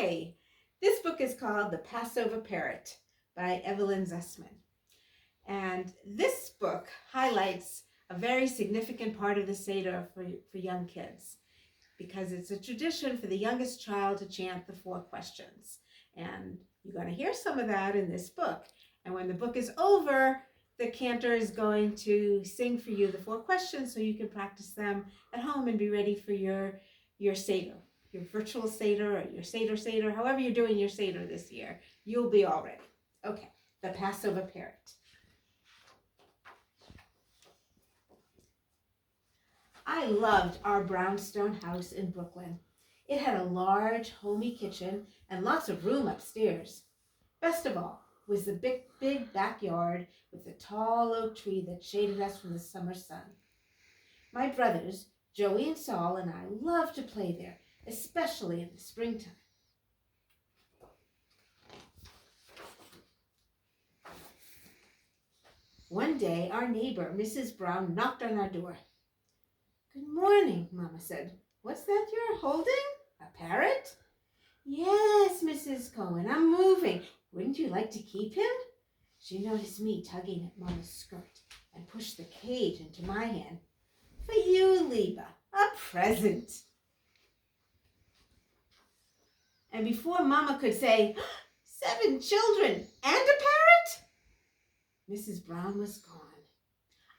Hi, this book is called The Passover Parrot by Evelyn Zussman. And this book highlights a very significant part of the Seder for young kids, because it's a tradition for the youngest child to chant the 4 questions. And you're going to hear some of that in this book. And when the book is over, the cantor is going to sing for you the 4 questions so you can practice them at home and be ready for your Seder, your virtual Seder or your Seder, however you're doing your Seder this year. You'll be all ready. Okay, the Passover Parrot. I loved our brownstone house in Brooklyn. It had a large, homey kitchen and lots of room upstairs. Best of all was the big backyard with the tall oak tree that shaded us from the summer sun. My brothers, Joey and Saul, and I loved to play there, especially in the springtime. One day, our neighbor, Mrs. Brown, knocked on our door. "Good morning," Mama said. "What's that you're holding? A parrot?" "Yes, Mrs. Cohen, I'm moving. Wouldn't you like to keep him?" She noticed me tugging at Mama's skirt and pushed the cage into my hand. "For you, Liba, a present." And before Mama could say, 7 children and a parrot, Mrs. Brown was gone.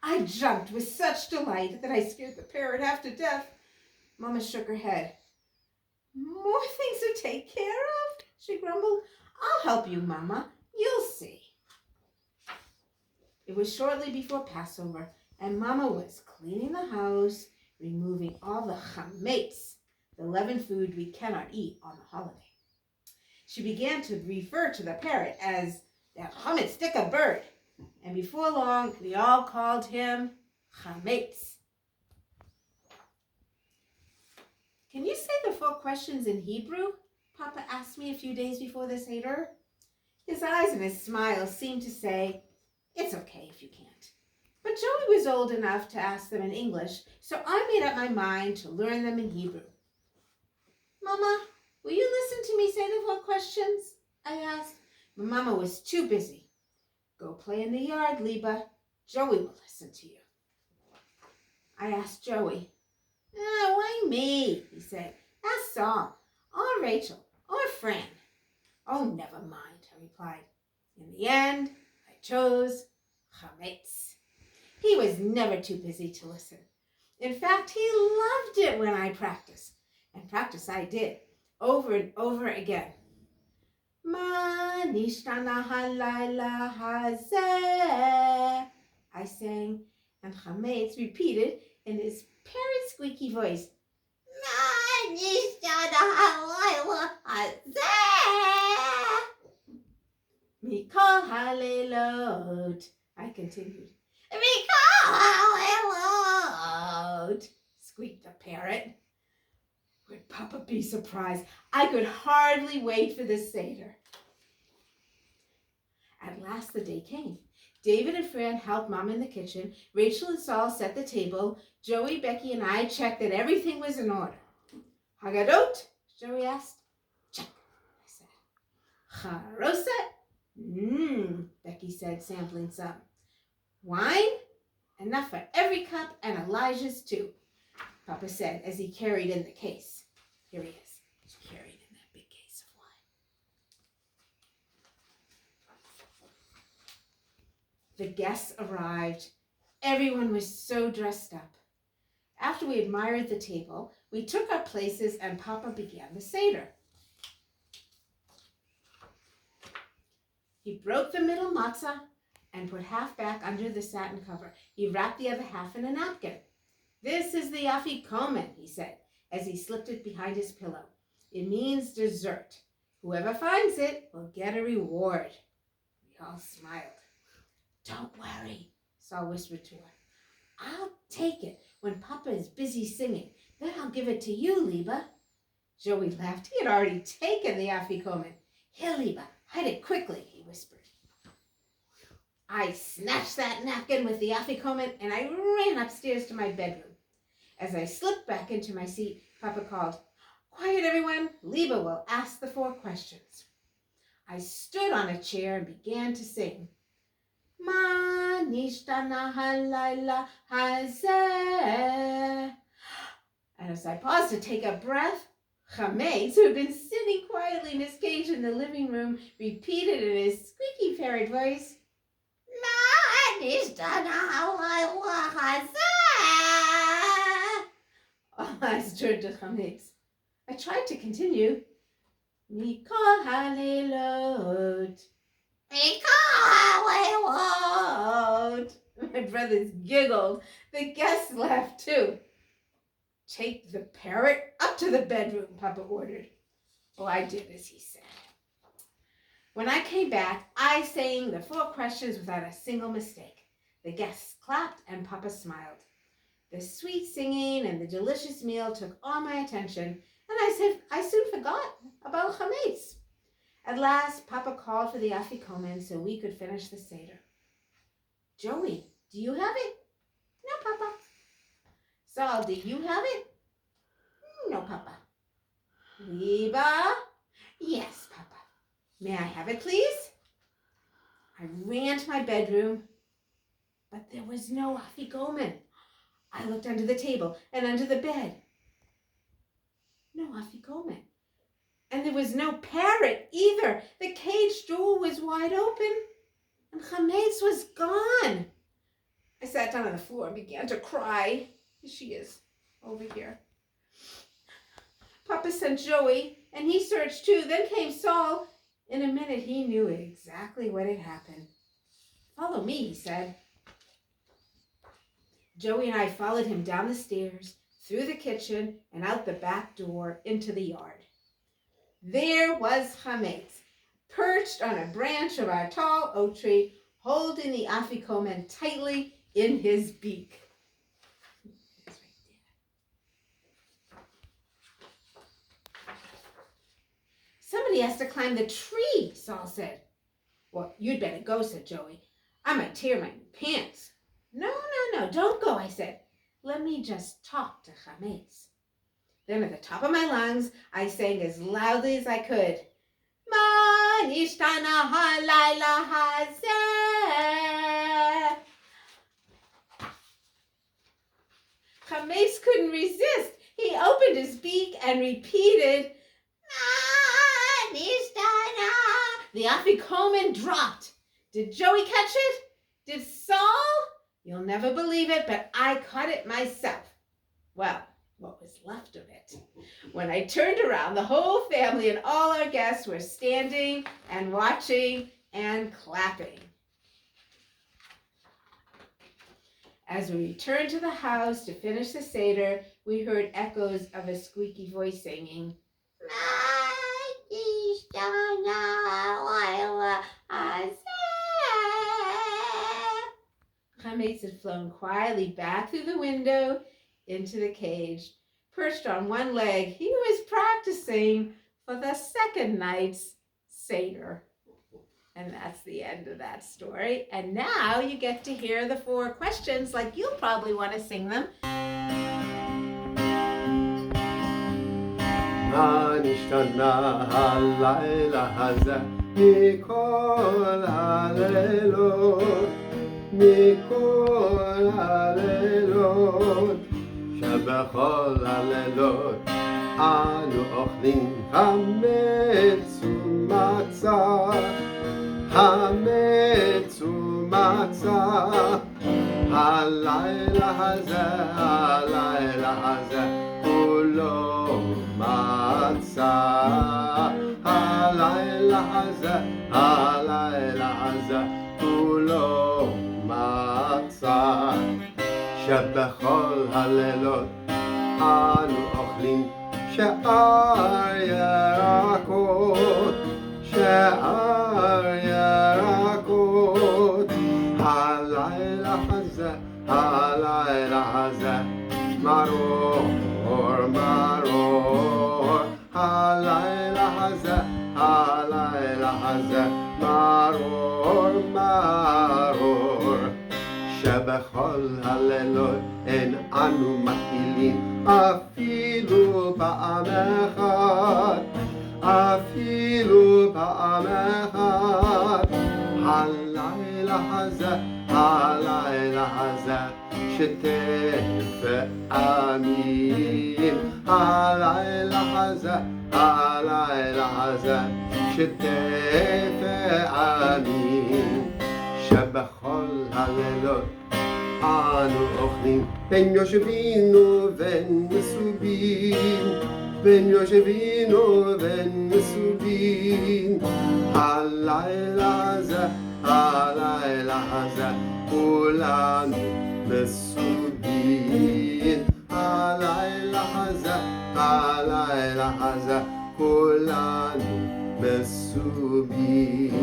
I jumped with such delight that I scared the parrot half to death. Mama shook her head. "More things to take care of?" she grumbled. "I'll help you, Mama. You'll see." It was shortly before Passover, and Mama was cleaning the house, removing all the chametz, the leavened food we cannot eat on the holiday. She began to refer to the parrot as the chametz-sticka bird, and before long, we all called him chametz. "Can you say the 4 questions in Hebrew?" Papa asked me a few days before the Seder. His eyes and his smile seemed to say, "It's okay if you can't." But Joey was old enough to ask them in English, so I made up my mind to learn them in Hebrew. "Mama, will you listen to me say the 4 questions?" I asked. But Mama was too busy. "Go play in the yard, Liba. Joey will listen to you." I asked Joey. "Why me?" he said. "Ask Saul, or Rachel, or Fran." "Oh, never mind," I replied. In the end, I chose chametz. He was never too busy to listen. In fact, he loved it when I practiced. And practice I did, over and over again. "Ma nishtana halayla hazeh," I sang, and chametz repeated in his parrot squeaky voice, "Ma nishtana halayla hazeh. Mikol halelot," I continued. "Mikol halelot," squeaked the parrot. Would Papa be surprised? I could hardly wait for this Seder. At last the day came. David and Fran helped Mom in the kitchen. Rachel and Saul set the table. Joey, Becky, and I checked that everything was in order. "Hagadot?" Joey asked. "Check," I said. "Charoset?" Becky said, sampling some. "Wine? Enough for every cup, and Elijah's too," Papa said as he carried in the case. Here he is. He's carried in that big case of wine. The guests arrived. Everyone was so dressed up. After we admired the table, we took our places and Papa began the Seder. He broke the middle matzah and put half back under the satin cover. He wrapped the other half in a napkin. "This is the afikomen," he said, as he slipped it behind his pillow. "It means dessert. Whoever finds it will get a reward." We all smiled. "Don't worry," Saul whispered to her. "I'll take it when Papa is busy singing. Then I'll give it to you, Liba." Joey laughed. He had already taken the afikomen. "Here, Liba, hide it quickly," he whispered. I snatched that napkin with the afikomen and I ran upstairs to my bedroom. As I slipped back into my seat, Papa called, Quiet, everyone. Liba will ask the 4 questions. I stood on a chair and began to sing. Ma nishtana halayla hazeh. And as I paused to take a breath, Chametz, who had been sitting quietly in his cage in the living room, repeated in his squeaky parrot voice, Ma nishtana halayla hazeh. All eyes turned to Chametz. I tried to continue. Mikol halelot. My brothers giggled. The guests laughed too. Take the parrot up to the bedroom, Papa ordered. Well, I did as he said. When I came back, I sang the 4 questions without a single mistake. The guests clapped and Papa smiled. The sweet singing and the delicious meal took all my attention, and I soon forgot about Chametz. At last, Papa called for the afikomen so we could finish the Seder. Joey, do you have it? No, Papa. Saul, do you have it? No, Papa. Liba? Yes, Papa. May I have it, please? I ran to my bedroom, but there was no afikomen. I looked under the table and under the bed. No afikomen. And there was no parrot either. The cage door was wide open, and Chametz was gone. I sat down on the floor and began to cry. Here she is, over here. Papa sent Joey, and he searched too. Then came Saul. In a minute, he knew exactly what had happened. Follow me, he said. Joey and I followed him down the stairs, through the kitchen, and out the back door into the yard. There was Chametz, perched on a branch of our tall oak tree, holding the afikomen tightly in his beak. It's right there. Somebody has to climb the tree, Saul said. Well, you'd better go, said Joey. I might tear my pants. No, don't go, I said. Let me just talk to Chametz. Then at the top of my lungs, I sang as loudly as I could. Ma nishtana halayla hazeh. Chametz couldn't resist. He opened his beak and repeated, Ma nishtana. The afikomen dropped. Did Joey catch it? Did Saul? You'll never believe it, but I caught it myself. Well, what was left of it. When I turned around, the whole family and all our guests were standing and watching and clapping. As we returned to the house to finish the Seder, we heard echoes of a squeaky voice singing, Chametz had flown quietly back through the window into the cage. Perched on one leg, he was practicing for the second night's Seder. And that's the end of that story. And now you get to hear the 4 questions, like you'll probably want to sing them. מה נשתנה הלילה הזה מכל הלילות, מכל הלילות, שבכל הלילות אנו אוכלים חמץ ומצה, חמץ ומצה. הלילה הזה כולו מצה, הלילה הזה כולו מצה, שבכל הלילות אנו אוכלים שאר ירקות, שאר ירקות. הלילה הזה מרור מרור, הלילה הזה מרור מרור, שבכל הלילות אין אנו מטילים אפילו פעם אחת, אפילו פעם אחת. הלילה הזה, הלילה הזה, שתף עמים. הלילה הזה, הלילה הזה, שתף עמים. שבכל הלילות אנו אוכלים בין יושבים ובין מסובים, בין יושבים ובין מסובים. הלילה הזה, הלילה הזה, כולנו מסובים. הלילה הזה, הלילה הזה, כולנו מסובים.